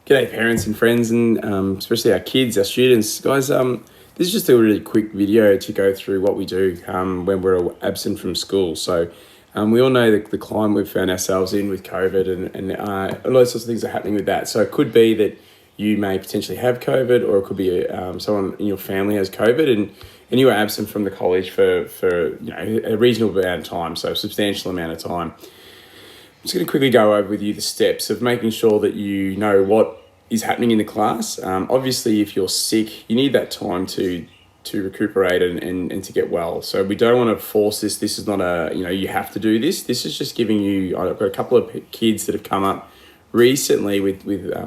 G'day parents and friends, and especially our kids, our students. Guys, this is just a really quick video to go through what we do when we're absent from school. So we all know the climate we've found ourselves in with COVID and a lot of sorts of things are happening with that. So it could be that you may potentially have COVID, or it could be someone in your family has COVID and you are absent from the college for a reasonable amount of time, so a substantial amount of time. I'm just going to quickly go over with you the steps of making sure that you know what is happening in the class. Obviously, if you're sick, you need that time to recuperate and to get well. So we don't want to force this. This is not you have to do this. This is just giving you, I've got a couple of kids that have come up recently with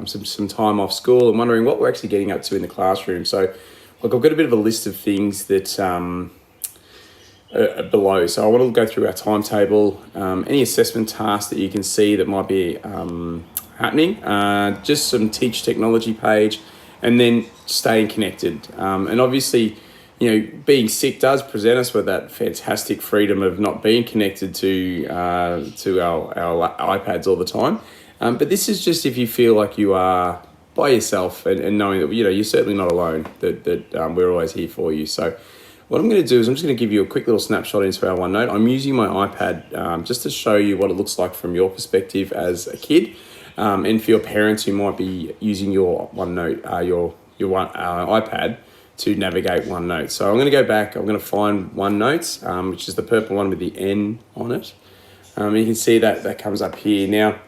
some time off school and wondering what we're actually getting up to in the classroom. So look, I've got a bit of a list of things that below. So I want to go through our timetable, any assessment tasks that you can see that might be happening, just some Teach Technology page, and then staying connected. And obviously, being sick does present us with that fantastic freedom of not being connected to our iPads all the time. But this is just if you feel like you are by yourself and knowing that you're certainly not alone, that we're always here for you. So what I'm going to do is I'm just going to give you a quick little snapshot into our OneNote. I'm using my iPad just to show you what it looks like from your perspective as a kid, and for your parents who might be using your OneNote, your iPad to navigate OneNote. So I'm going to go back. I'm going to find OneNotes, which is the purple one with the N on it. You can see that comes up here. Now,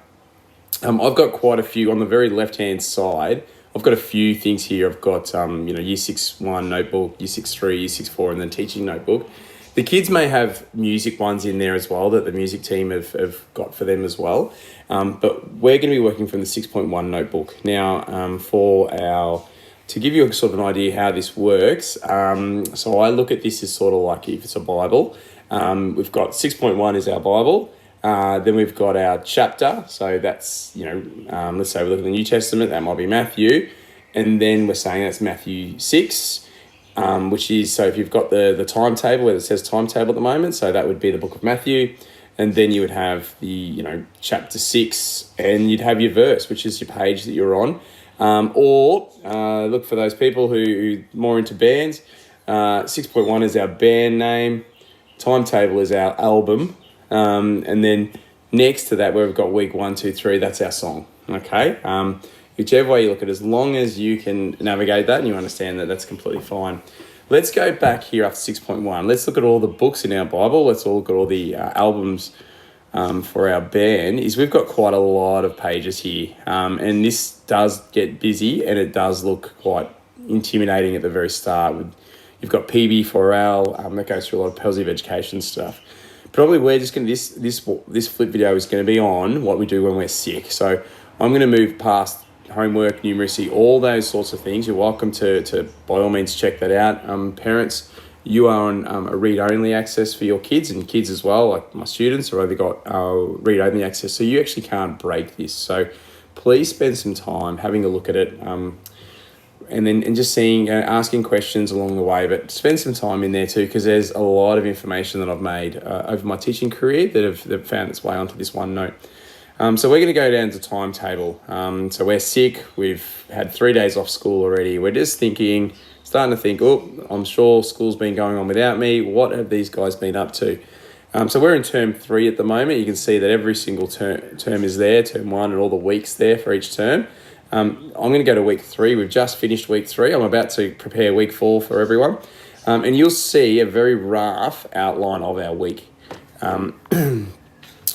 I've got quite a few on the very left-hand side. I've got a few things here. I've got, Year 6-1 notebook, Year 6-3, Year 6-4, and then teaching notebook. The kids may have music ones in there as well that the music team have got for them as well. But we're going to be working from the 6.1 notebook. Now, to give you a sort of an idea how this works, so I look at this as sort of like if it's a Bible. We've got 6.1 is our Bible. Then we've got our chapter. So that's, let's say we look at the New Testament, that might be Matthew. And then we're saying that's Matthew 6, which is, so if you've got the timetable, where it says timetable at the moment, so that would be the book of Matthew. And then you would have the, chapter 6, and you'd have your verse, which is your page that you're on. Or look for those people who more into bands. 6.1 is our band name. Timetable is our album. And then next to that, where we've got week 1, 2, 3, that's our song. Okay. Whichever way you look at it, as long as you can navigate that and you understand that, that's completely fine. Let's go back here after 6.1. Let's look at all the books in our Bible. Let's all look at all the albums for our band. We've got quite a lot of pages here. And this does get busy and it does look quite intimidating at the very start. You've got PB4L, that goes through a lot of positive education stuff. Probably we're just going to, this flip video is going to be on what we do when we're sick. So I'm going to move past homework, numeracy, all those sorts of things. You're welcome to by all means check that out. Parents, you are on a read-only access for your kids, and kids as well, like my students have only got read-only access. So you actually can't break this. So please spend some time having a look at it. And just seeing, asking questions along the way, but spend some time in there too, because there's a lot of information that I've made over my teaching career that have found its way onto this OneNote. So we're going to go down to timetable. So we're sick. We've had 3 days off school already. We're just starting to think, I'm sure school's been going on without me. What have these guys been up to? So we're in term 3 at the moment. You can see that every single term is there, term 1, and all the weeks there for each term. I'm going to go to week 3. We've just finished week 3. I'm about to prepare week 4 for everyone. And you'll see a very rough outline of our week.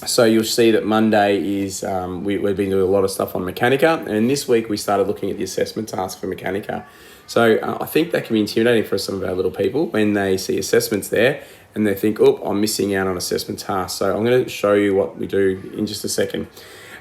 So you'll see that Monday is, we've been doing a lot of stuff on Mechanica. And this week we started looking at the assessment task for Mechanica. So I think that can be intimidating for some of our little people when they see assessments there and they think, I'm missing out on assessment tasks. So I'm going to show you what we do in just a second.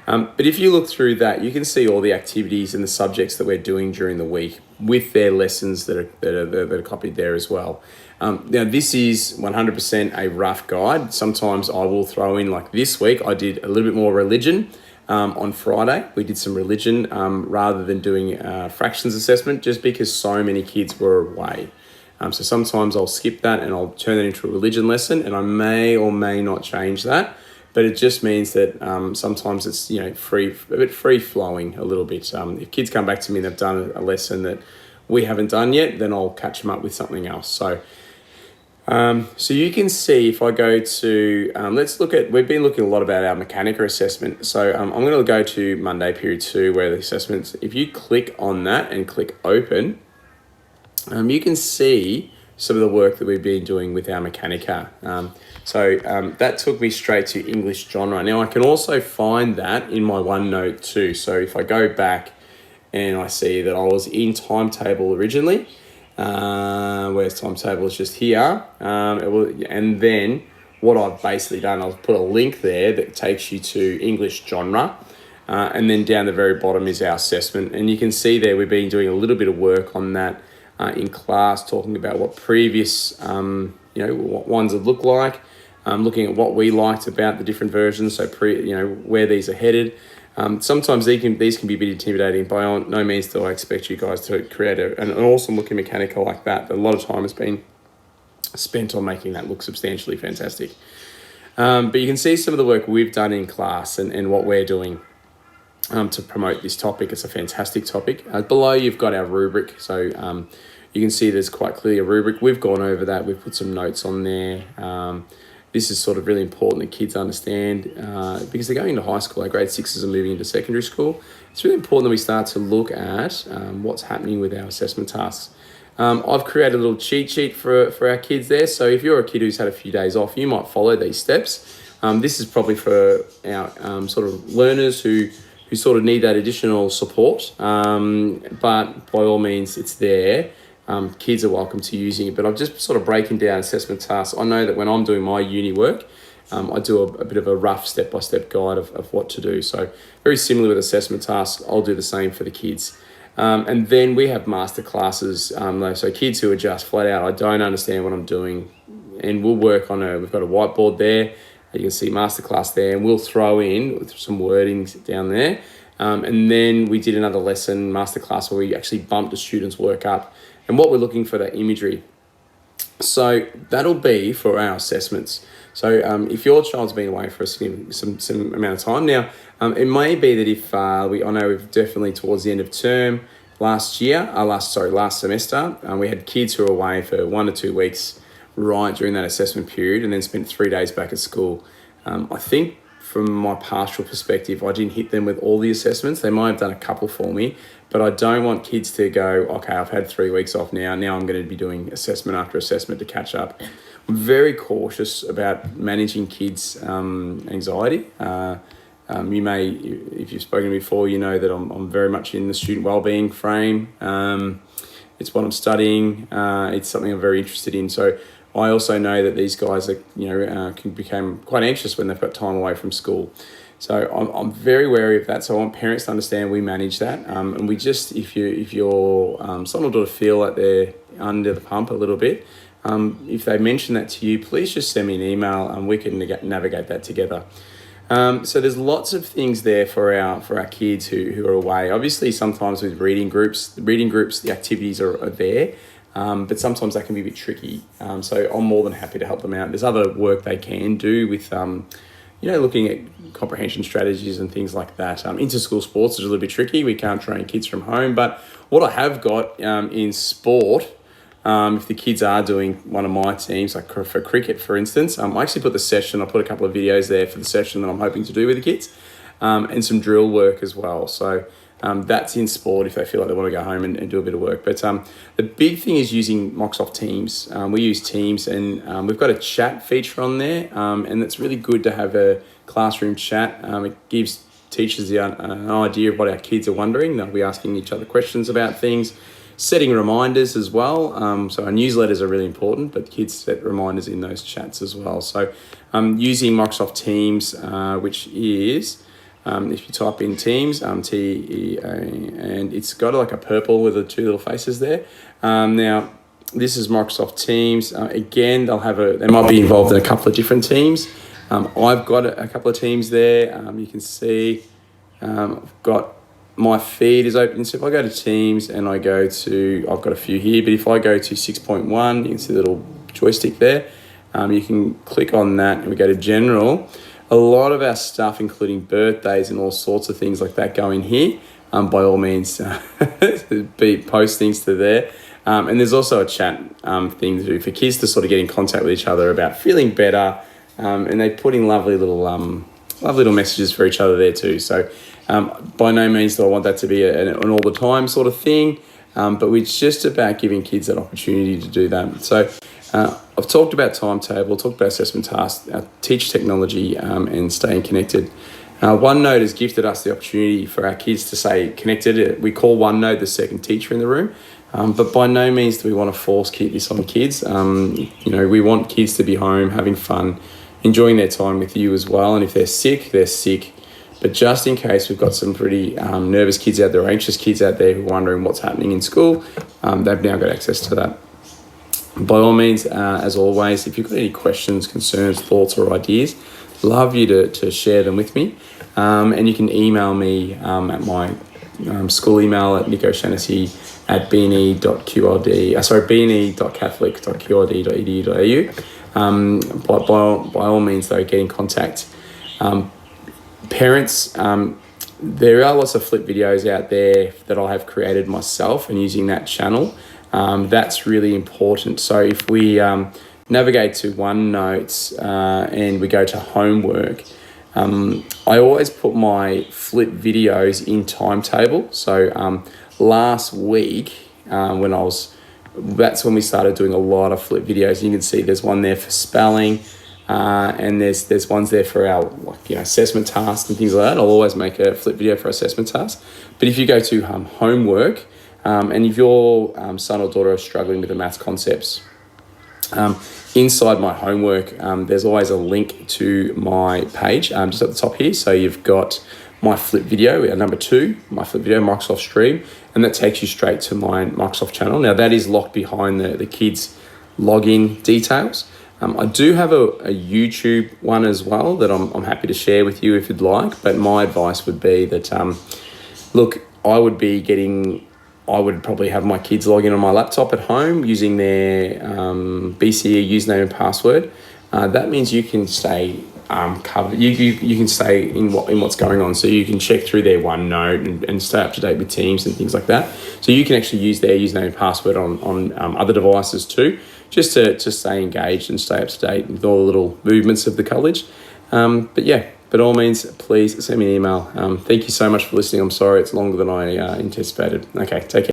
But if you look through that, you can see all the activities and the subjects that we're doing during the week with their lessons that are copied there as well. Now, this is 100% a rough guide. Sometimes I will throw in, like this week, I did a little bit more religion. On Friday, we did some religion rather than doing fractions assessment, just because so many kids were away. So sometimes I'll skip that and I'll turn it into a religion lesson, and I may or may not change that. but it just means that sometimes it's a bit free flowing a little bit. If kids come back to me and they've done a lesson that we haven't done yet, then I'll catch them up with something else. So you can see if I go to, we've been looking a lot about our Mechanica assessment. So I'm going to go to Monday period 2 where the assessments, if you click on that and click open, you can see some of the work that we've been doing with our Mechanica. That took me straight to English genre. Now I can also find that in my OneNote too. So if I go back and I see that I was in Timetable originally, where's Timetable? It's just here. And then what I've basically done, I've put a link there that takes you to English genre. And then down the very bottom is our assessment. And you can see there we've been doing a little bit of work on that in class, talking about what previous what ones would look like, looking at what we liked about the different versions, so where these are headed. Sometimes these can be a bit intimidating. By no means do I expect you guys to create an awesome looking Mechanica like that. A lot of time has been spent on making that look substantially fantastic. But you can see some of the work we've done in class and what we're doing to promote this topic. It's a fantastic topic. Below you've got our rubric. So you can see there's quite clearly a rubric. We've gone over that. We've put some notes on there. This is sort of really important that kids understand because they're going into high school. Our grade 6s are moving into secondary school. It's really important that we start to look at what's happening with our assessment tasks. I've created a little cheat sheet for our kids there. So if you're a kid who's had a few days off, you might follow these steps. This is probably for our sort of learners who sort of need that additional support. But by all means, it's there. Kids are welcome to using it, but I'm just sort of breaking down assessment tasks. I know that when I'm doing my uni work, I do a bit of a rough step-by-step guide of what to do. So very similar with assessment tasks, I'll do the same for the kids. And then we have master classes. So kids who are just flat out, I don't understand what I'm doing. And we'll work we've got a whiteboard there. You can see masterclass there, and we'll throw in some wordings down there. And then we did another lesson, masterclass, where we actually bumped the students' work up. And what we're looking for that imagery. So that'll be for our assessments. So if your child's been away for some amount of time now, it may be that if I know we've definitely towards the end of term last semester, we had kids who were away for 1 to 2 weeks right during that assessment period and then spent 3 days back at school. I think from my pastoral perspective, I didn't hit them with all the assessments. They might have done a couple for me, but I don't want kids to go, okay, I've had 3 weeks off now I'm going to be doing assessment after assessment to catch up. I'm very cautious about managing kids' anxiety. You may, if you've spoken to me before, you know that I'm very much in the student wellbeing frame. It's what I'm studying. It's something I'm very interested in. So I also know that these guys are, can become quite anxious when they've got time away from school. So I'm very wary of that. So I want parents to understand we manage that. And we just, if your son or daughter feel like they're under the pump a little bit, if they mention that to you, please just send me an email and we can navigate that together. So there's lots of things there for our kids who are away. Obviously, sometimes with reading groups, the activities are there. But sometimes that can be a bit tricky. So I'm more than happy to help them out. There's other work they can do with, looking at comprehension strategies and things like that. Inter-school sports is a little bit tricky. We can't train kids from home. But what I have got in sport, if the kids are doing one of my teams, like for cricket, for instance, I actually put I put a couple of videos there for the session that I'm hoping to do with the kids, and some drill work as well. So that's in sport if they feel like they want to go home and do a bit of work. But the big thing is using Microsoft Teams. We use Teams, and we've got a chat feature on there, and it's really good to have a classroom chat. It gives teachers an idea of what our kids are wondering. They'll be asking each other questions about things, setting reminders as well. So our newsletters are really important, but kids set reminders in those chats as well. So using Microsoft Teams, which is... if you type in Teams, TEA, and it's got like a purple with the 2 little faces there. Now, this is Microsoft Teams. Again, they might be involved in a couple of different teams. I've got a couple of teams there. You can see I've got my feed is open. So if I go to Teams and I've got a few here, but if I go to 6.1, you can see the little joystick there. You can click on that and we go to General. a lot of our stuff, including birthdays and all sorts of things like that, go in here. By all means, post things to there. And there's also a chat thing to do for kids to sort of get in contact with each other about feeling better. And they put in lovely little messages for each other there too. So by no means do I want that to be an all the time sort of thing. But it's just about giving kids that opportunity to do that. So I've talked about timetable, talked about assessment tasks, teach technology, and staying connected. OneNote has gifted us the opportunity for our kids to stay connected. We call OneNote the second teacher in the room. But by no means do we want to force this on kids. We want kids to be home, having fun, enjoying their time with you as well. And if they're sick, they're sick. But just in case we've got some pretty nervous kids out there, anxious kids out there who are wondering what's happening in school, they've now got access to that. By all means, as always, if you've got any questions, concerns, thoughts or ideas, love you to share them with me. And you can email me at my school email at bne.catholic.qrd.edu.au. By all means, though, get in contact. Parents, there are lots of flip videos out there that I have created myself and using that channel. That's really important. So if we navigate to OneNote and we go to homework, I always put my flip videos in timetable. So last week that's when we started doing a lot of flip videos. You can see there's one there for spelling, and there's ones there for our assessment tasks and things like that. I'll always make a flip video for assessment tasks. But if you go to homework, and if your son or daughter are struggling with the maths concepts, inside my homework, there's always a link to my page just at the top here. So you've got my flip video, number 2, my flip video, Microsoft Stream, and that takes you straight to my Microsoft channel. Now that is locked behind the kids' login details. I do have a YouTube one as well that I'm happy to share with you if you'd like, but my advice would be that, I would probably have my kids log in on my laptop at home using their BCE username and password. That means you can stay covered. You can stay in what's going on. So you can check through their OneNote and stay up to date with Teams and things like that. So you can actually use their username and password on other devices too, just to stay engaged and stay up to date with all the little movements of the college. By all means, please send me an email. Thank you so much for listening. I'm sorry it's longer than I anticipated. Okay, take care.